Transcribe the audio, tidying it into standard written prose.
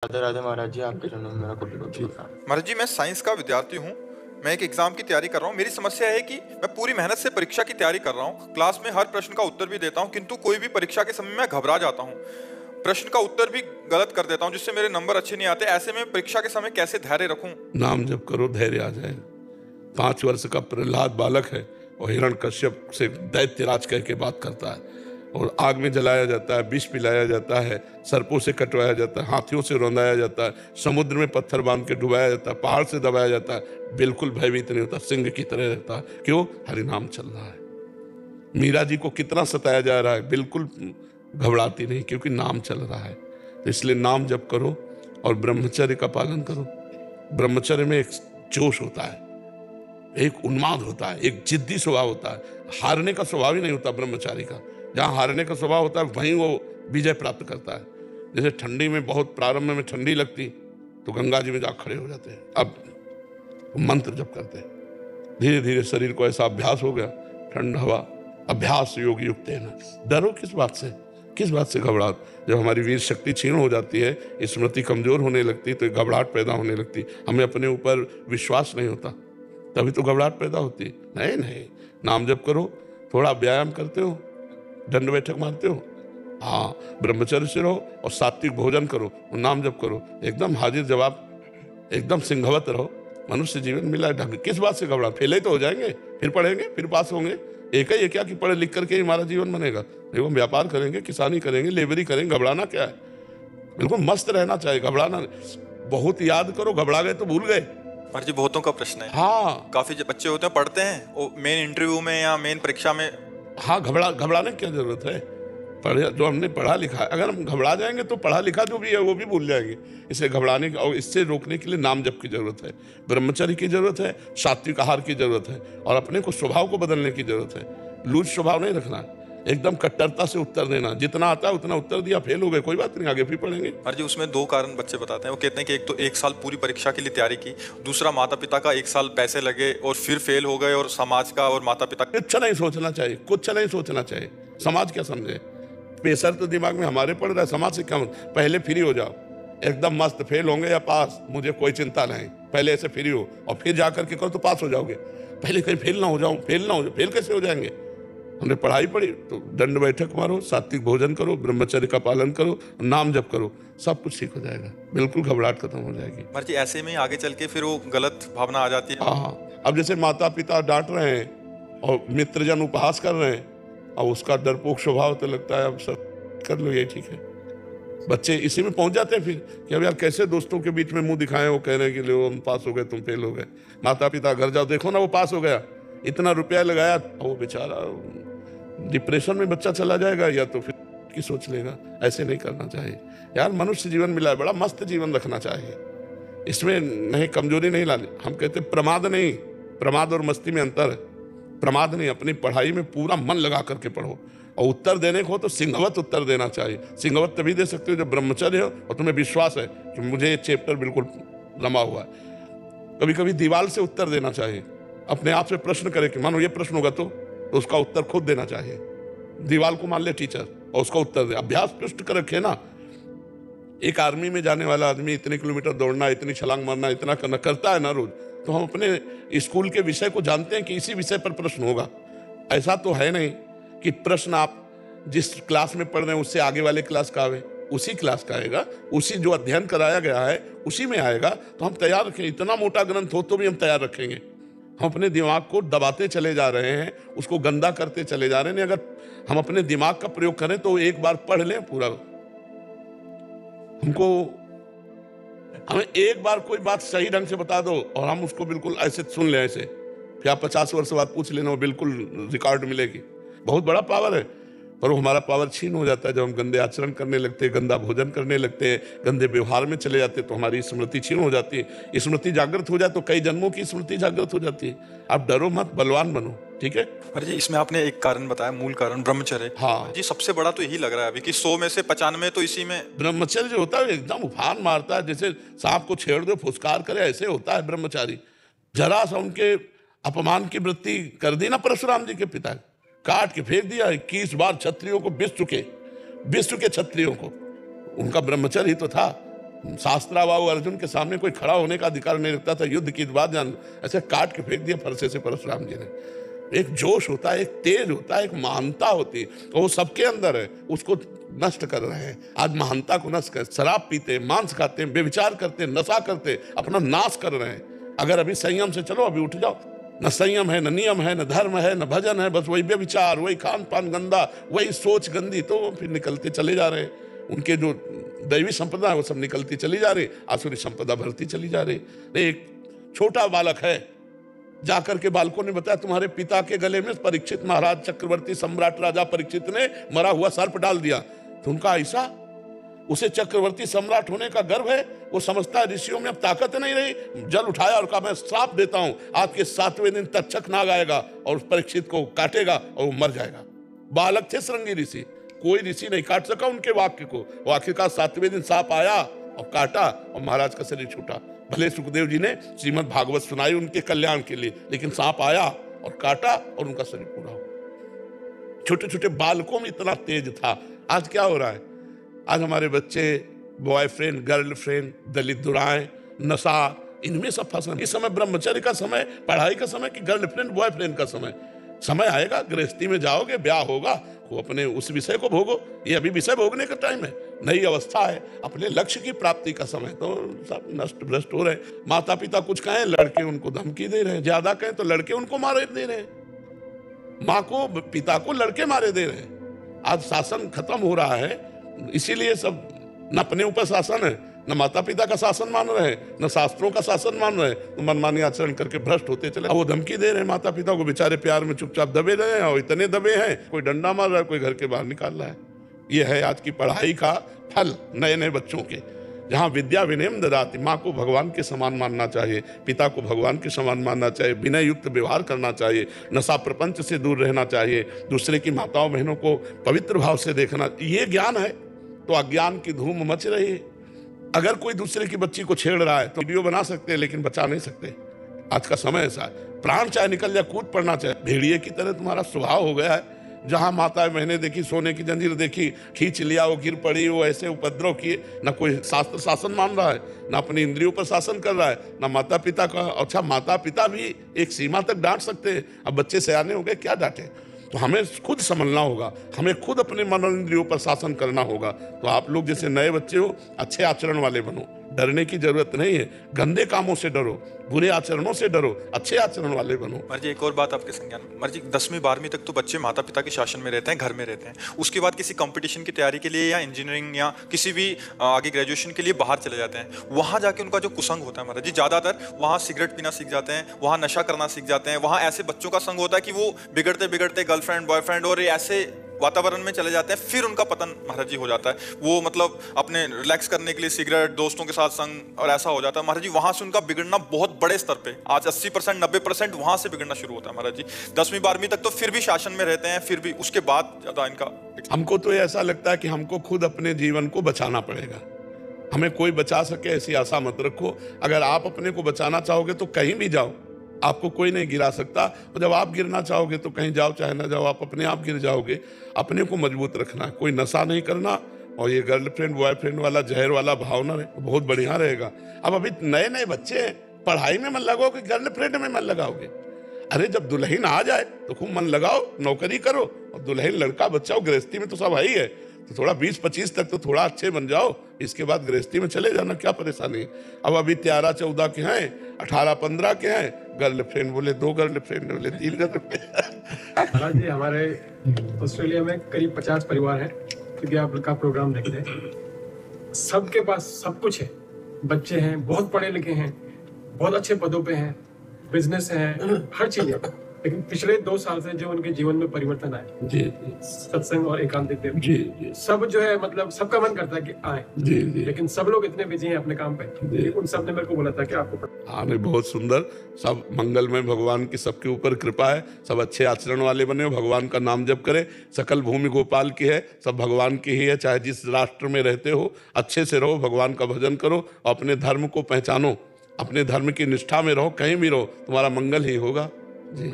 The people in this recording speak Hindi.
राधे राधे महाराज जी, आपके चरणों में मेरा कोटि कोटि प्रणाम। महाराज जी, मैं साइंस का विद्यार्थी हूँ। मैं एक एग्जाम की तैयारी कर रहा हूँ। मेरी समस्या है कि मैं पूरी मेहनत से परीक्षा की तैयारी कर रहा हूँ। क्लास में हर प्रश्न का उत्तर भी देता हूँ, किंतु कोई भी परीक्षा के समय मैं घबरा जाता हूँ। प्रश्न का उत्तर भी गलत कर देता हूँ, जिससे मेरे नंबर अच्छे नहीं आते। ऐसे में परीक्षा के समय कैसे धैर्य रखूं? नाम जप करो, धैर्य आ जाएगा। 5 वर्ष का प्रहलाद बालक है और हिरण्यकश्यप से दैत्यराज कह के बात करता है, और आग में जलाया जाता है, विष पिलाया जाता है, सर्पों से कटवाया जाता है, हाथियों से रौंदाया जाता है, समुद्र में पत्थर बांध के डुबाया जाता है, पहाड़ से दबाया जाता है, बिल्कुल भयभीत नहीं होता, सिंह की तरह रहता है। क्यों? हरिनाम चल रहा है। मीरा जी को कितना सताया जा रहा है, बिल्कुल घबराती नहीं, क्योंकि नाम चल रहा है। तो इसलिए नाम जप करो और ब्रह्मचर्य का पालन करो। ब्रह्मचर्य में एक जोश होता है, एक उन्माद होता है, एक जिद्दी स्वभाव होता है। हारने का स्वभाव ही नहीं होता ब्रह्मचारी का। जहाँ हारने का स्वभाव होता है वहीं वो विजय प्राप्त करता है। जैसे ठंडी में बहुत प्रारंभ में ठंडी लगती तो गंगा जी में जा खड़े हो जाते हैं, अब मंत्र जप करते हैं। धीरे धीरे शरीर को ऐसा अभ्यास हो गया, ठंड हवा अभ्यास योग युक्त है ना। डरो किस बात से, किस बात से घबराहट? जब हमारी वीर शक्ति क्षीण हो जाती है, स्मृति कमजोर होने लगती, तो घबराहट पैदा होने लगती। हमें अपने ऊपर विश्वास नहीं होता, तभी तो घबराहट पैदा होती। नहीं नहीं, नाम जप करो। थोड़ा व्यायाम करते हो, दंड बैठक मारते हो, हाँ, ब्रह्मचर्य से रहो और सात्विक भोजन करो और नाम जप करो। एकदम हाजिर जवाब, एकदम सिंहवत रहो। मनुष्य जीवन मिला है ढंग, किस बात से घबरा? फेल ही तो हो जाएंगे, फिर पढ़ेंगे, फिर पास होंगे। एक ही है क्या कि पढ़े लिख करके ही हमारा जीवन बनेगा? देखो, व्यापार करेंगे, किसानी करेंगे, लेबरी करेंगे, घबराना क्या है? बिल्कुल मस्त रहना चाहिए, घबराना। बहुत याद करो, घबरा गए तो भूल गए। महाराज जी, बहुतों का प्रश्न है। हाँ, काफी जो बच्चे होते हैं पढ़ते हैं, वो मेन इंटरव्यू में या मेन परीक्षा में। हाँ, घबराने की क्या जरूरत है? पढ़े जो हमने पढ़ा लिखा है, अगर हम घबरा जाएंगे तो पढ़ा लिखा जो भी है वो भी भूल जाएंगे। इसे घबराने और इससे रोकने के लिए नाम जप की जरूरत है, ब्रह्मचर्य की जरूरत है, सात्विक आहार की जरूरत है, और अपने को स्वभाव को बदलने की जरूरत है। लूज स्वभाव नहीं रखना, एकदम कट्टरता से उत्तर देना। जितना आता है उतना उत्तर दिया, फेल हो गए, कोई बात नहीं, आगे फिर पढ़ेंगे। महाराज जी, उसमें 2 कारण बच्चे बताते हैं। वो कहते हैं कि एक तो 1 साल पूरी परीक्षा के लिए तैयारी की, दूसरा माता पिता का 1 साल पैसे लगे और फिर फेल हो गए, और समाज का और माता पिता। कुछ नहीं सोचना चाहिए, कुछ नहीं सोचना चाहिए। समाज क्या समझे? प्रेशर तो दिमाग में हमारे पड़ रहा है, समाज से क्या मतलब? पहले फ्री हो जाओ, एकदम मस्त। फेल होंगे या पास, मुझे कोई चिंता नहीं। पहले ऐसे फ्री हो और फिर जाकर के करो तो पास हो जाओगे। पहले कहीं फेल ना हो जाओ, फेल ना हो जाओ। फेल कैसे हो जाएंगे? हमने पढ़ाई पढ़ी तो दंड बैठक मारो, सात्विक भोजन करो, ब्रह्मचर्य का पालन करो, नाम जप करो, सब कुछ ठीक हो जाएगा। बिल्कुल घबराहट खत्म हो जाएगी। महाराज जी, ऐसे में आगे चल के फिर वो गलत भावना आ जाती है। हाँ, अब जैसे माता पिता डांट रहे हैं और मित्रजन उपहास कर रहे हैं, और उसका डरपोक स्वभाव तो लगता है अब सब कर लो, ये ठीक है। बच्चे इसी में पहुंच जाते हैं फिर कि अब यार कैसे दोस्तों के बीच में मुंह दिखाएं, वो कह रहे हैं कि लो हम पास हो गए, तुम फेल हो गए। माता पिता घर जाओ, देखो ना वो पास हो गया, इतना रुपया लगाया, वो बेचारा डिप्रेशन में बच्चा चला जाएगा, या तो फिर की सोच लेगा। ऐसे नहीं करना चाहिए यार। मनुष्य जीवन मिला है, बड़ा मस्त जीवन रखना चाहिए, इसमें नहीं कमजोरी नहीं लानी। हम कहते प्रमाद नहीं, प्रमाद और मस्ती में अंतर है। प्रमाद नहीं, अपनी पढ़ाई में पूरा मन लगा करके पढ़ो, और उत्तर देने को हो तो सिंहवत उत्तर देना चाहिए। सिंहवत तभी दे सकते हो जब ब्रह्मचर्य हो और तुम्हें विश्वास है कि मुझे ये चैप्टर बिल्कुल रमा हुआ है। कभी कभी दीवार से उत्तर देना चाहिए, अपने आप से प्रश्न करे कि मानो ये प्रश्न होगा तो उसका उत्तर खुद देना चाहिए। दीवार को मान ले टीचर और उसका उत्तर दे। अभ्यास पुष्ट कर रखे ना। एक आर्मी में जाने वाला आदमी इतने किलोमीटर दौड़ना, इतनी छलांग मारना, इतना करना करता है ना रोज, तो हम अपने स्कूल के विषय को जानते हैं कि इसी विषय पर प्रश्न होगा। ऐसा तो है नहीं कि प्रश्न आप जिस क्लास में पढ़ रहे हैं उससे आगे वाले क्लास का आवे, उसी क्लास का आएगा, उसी जो अध्ययन कराया गया है उसी में आएगा। तो हम तैयार रखें, इतना मोटा ग्रंथ हो तो भी हम तैयार रखेंगे। हम अपने दिमाग को दबाते चले जा रहे हैं, उसको गंदा करते चले जा रहे हैं। अगर हम अपने दिमाग का प्रयोग करें तो एक बार पढ़ लें पूरा। हमें एक बार कोई बात सही ढंग से बता दो और हम उसको बिल्कुल ऐसे सुन लें, ऐसे फिर आप 50 वर्ष बाद पूछ लेना, वो बिल्कुल रिकॉर्ड मिलेगी। बहुत बड़ा पावर है, पर वो हमारा पावर छीन हो जाता है जब हम गंदे आचरण करने लगते हैं, गंदा भोजन करने लगते हैं, गंदे व्यवहार में चले जाते हैं, तो हमारी स्मृति छीन हो जाती है। स्मृति जागृत हो जाए तो कई जन्मों की स्मृति जागृत हो जाती है। आप डरो मत, बलवान बनो, ठीक है। अरे जी, इसमें आपने एक कारण बताया, मूल कारण ब्रह्मचर्य। हाँ जी, सबसे बड़ा तो यही लग रहा है अभी कि 100 में से 95 तो इसी में। ब्रह्मचर्य जो होता है एकदम उफान मारता है, जैसे सांप को छेड़ दो फुसकार करे, ऐसे होता है ब्रह्मचारी। जरा सा उनके अपमान की वृत्ति कर दी ना परशुराम जी के पिता, काट के फेंक दिया। 21 बार क्षत्रियों को विश्व के क्षत्रियों को, उनका ब्रह्मचर्य ही तो था। शास्त्राबाहु अर्जुन के सामने कोई खड़ा होने का अधिकार नहीं रखता था। युद्ध की बात जान ऐसे काट के फेंक दिया फरसे से परशुराम जी ने। एक जोश होता है, एक तेज होता है, एक महानता होती है, वो सबके अंदर है, उसको नष्ट कर रहे हैं। आज महानता को नष्ट कर, शराब पीते, मांस खाते, बेविचार करते, नशा करते, अपना नाश कर रहे हैं। अगर अभी संयम से चलो, अभी उठ जाओ। न संयम है, न नियम है, न धर्म है, न भजन है, बस वही बेविचार, वही खान पान गंदा, वही सोच गंदी, तो फिर निकलते चले जा रहे हैं। उनके जो दैवी संपदा है वो सब निकलती चली जा रही, आसुरी संपदा बढ़ती चली जा रही। एक छोटा बालक है, जाकर के बालकों ने बताया तुम्हारे पिता के गले में परीक्षित महाराज चक्रवर्ती सम्राट राजा परीक्षित ने मरा हुआ सर्प डाल दिया। तो उनका ऐसा, उसे चक्रवर्ती सम्राट होने का गर्व है, वो समझता है ऋषियों में अब ताकत नहीं रही। जल उठाया और कहा मैं श्राप देता हूं, आपके 7वें दिन तक्षक नाग आएगा और उस परीक्षित को काटेगा और वो मर जाएगा। बालक थे श्रृंगी ऋषि, कोई ऋषि नहीं काट सका उनके वाक्य को। वो आखिरकार 7वें दिन सांप आया और काटा और महाराज का शरीर छूटा। भले सुखदेव जी ने श्रीमद् भागवत सुनाई उनके कल्याण के लिए, लेकिन सांप आया और काटा और उनका शरीर पूरा हो। छोटे छोटे बालकों में इतना तेज था। आज क्या हो रहा है? आज हमारे बच्चे बॉयफ्रेंड, गर्लफ्रेंड, दलित दुराएं, नशा, इनमें सब फंसे। इस समय ब्रह्मचर्य का समय, पढ़ाई का समय कि गर्लफ्रेंड बॉयफ्रेंड का समय? समय आएगा, गृहस्थी में जाओगे, ब्याह होगा, वो अपने उस विषय को भोगो। ये अभी विषय भोगने का टाइम है, नई अवस्था है, अपने लक्ष्य की प्राप्ति का समय। तो सब नष्ट भ्रष्ट हो रहे हैं। माता पिता कुछ कहें, लड़के उनको धमकी दे रहे हैं, ज्यादा कहें तो लड़के उनको मारे दे रहे हैं, माँ को पिता को लड़के मारे दे रहे हैं। आज शासन खत्म हो रहा है, इसीलिए सब न अपने ऊपर शासन है, न माता पिता का शासन मान रहे हैं, न शास्त्रों का शासन मान रहे हैं। तो मनमानी आचरण करके भ्रष्ट होते चले। वो धमकी दे रहे हैं माता पिता को, बेचारे प्यार में चुपचाप दबे रहे हैं, और इतने दबे हैं, कोई डंडा मार रहा है, कोई घर के बाहर निकाल रहा है। ये है आज की पढ़ाई का फल नए नए बच्चों के, जहाँ विद्या विनयम ददाति। माँ को भगवान के समान मानना चाहिए, पिता को भगवान के समान मानना चाहिए, विनय युक्त व्यवहार करना चाहिए, नशा प्रपंच से दूर रहना चाहिए, दूसरे की माताओं बहनों को पवित्र भाव से देखना। ये ज्ञान है तो अज्ञान की धूम मच रही है। अगर कोई दूसरे की बच्ची को छेड़ रहा है तो वीडियो बना सकते हैं, लेकिन बचा नहीं सकते। आज का समय ऐसा है, प्राण चाहे निकल जाए, कूद पड़ना चाहे। भेड़िए की तरह तुम्हारा स्वभाव हो गया है। जहां माताएं बहनें देखी, सोने की जंजीर देखी, खींच लिया, वो गिर पड़ी, वो ऐसे उपद्रव किए। ना कोई शास्त्र शासन मान रहा है, ना अपनी इंद्रियों पर शासन कर रहा है, ना माता पिता का। अच्छा, माता पिता भी एक सीमा तक डांट सकते हैं, अब बच्चे सयाने हो गए, क्या डांटे? तो हमें खुद समझना होगा, हमें खुद अपने मन और इंद्रियों पर शासन करना होगा। तो आप लोग जैसे नए बच्चे हो, अच्छे आचरण वाले बनो, डरने की जरूरत नहीं है। गंदे कामों से डरो, बुरे आचरणों से डरो, अच्छे आचरण वाले बनो। मर्जी एक और बात आपके संज्ञान में, मर्जी 10वीं 12वीं तक तो बच्चे माता पिता के शासन में रहते हैं, घर में रहते हैं। उसके बाद किसी कंपटीशन की तैयारी के लिए या इंजीनियरिंग या किसी भी आगे ग्रेजुएशन के लिए बाहर चले जाते हैं। वहाँ जाके उनका जो कुसंग होता है महाराज जी, ज़्यादातर वहाँ सिगरेट पीना सीख जाते हैं, वहाँ नशा करना सीख जाते हैं, वहाँ ऐसे बच्चों का संग होता है कि वो बिगड़ते बिगड़ते गर्लफ्रेंड बॉयफ्रेंड और ऐसे वातावरण में चले जाते हैं। फिर उनका पतन महाराज जी हो जाता है। वो मतलब अपने रिलैक्स करने के लिए सिगरेट, दोस्तों के साथ संग और ऐसा हो जाता है महाराज जी। वहां से उनका बिगड़ना बहुत बड़े स्तर पे, आज 80% 90% वहां से बिगड़ना शुरू होता है महाराज जी। 10वीं 12वीं तक तो फिर भी शासन में रहते हैं, फिर भी उसके बाद ज्यादा इनका। हमको तो ऐसा लगता है कि हमको खुद अपने जीवन को बचाना पड़ेगा। हमें कोई बचा सके ऐसी आशा मत रखो। अगर आप अपने को बचाना चाहोगे तो कहीं भी जाओ, आपको कोई नहीं गिरा सकता। और जब आप गिरना चाहोगे तो कहीं जाओ चाहे ना जाओ, आप अपने आप गिर जाओगे। अपने को मजबूत रखना, कोई नशा नहीं करना, और ये गर्लफ्रेंड बॉयफ्रेंड वाला जहर वाला भावना बहुत बढ़िया रहेगा। अब अभी नए नए बच्चे हैं, पढ़ाई में मन लगाओगे, गर्लफ्रेंड में मन लगाओगे? अरे जब दुल्हन आ जाए तो खूब मन लगाओ, नौकरी करो, और दुल्हन लड़का बच्चा हो, गृहस्थी में तो सब है ही है। तो थोड़ा 20-25 तक तो थोड़ा अच्छे बन जाओ, इसके बाद गृहस्थी में चले जाना, क्या परेशानी है? अब अभी 13-14 के हैं, 18-15 के हैं, गर्लफ्रेंड बोले 2 गर्लफ्रेंड बोले 3 गर्लफ्रेंड। महाराज जी, हमारे ऑस्ट्रेलिया में करीब 50 परिवार हैं, क्योंकि आप का प्रोग्राम देखते हैं। सबके पास सब कुछ है, बच्चे हैं, बहुत पढ़े लिखे हैं, बहुत अच्छे पदों पे हैं, बिजनेस है, हर चीज है। लेकिन पिछले 2 साल से जो उनके जीवन में परिवर्तन आए, जी सत्संग और एकांतिक देव, जी सब जो है मतलब सबका मन करता है कि आए, जी जी, लेकिन सब लोग इतने बिजी हैं अपने काम पे। उन सब ने मेरे को बोला था कि आपको हाँ नहीं, बहुत सुंदर, सब मंगलमय, भगवान की सबके ऊपर कृपा है, सब अच्छे आचरण वाले बने हो, भगवान का नाम जप करें। सकल भूमि गोपाल की है, सब भगवान की ही है। चाहे जिस राष्ट्र में रहते हो, अच्छे से रहो, भगवान का भजन करो, अपने धर्म को पहचानो, अपने धर्म की निष्ठा में रहो, कहीं भी रहो, तुम्हारा मंगल ही होगा। जी।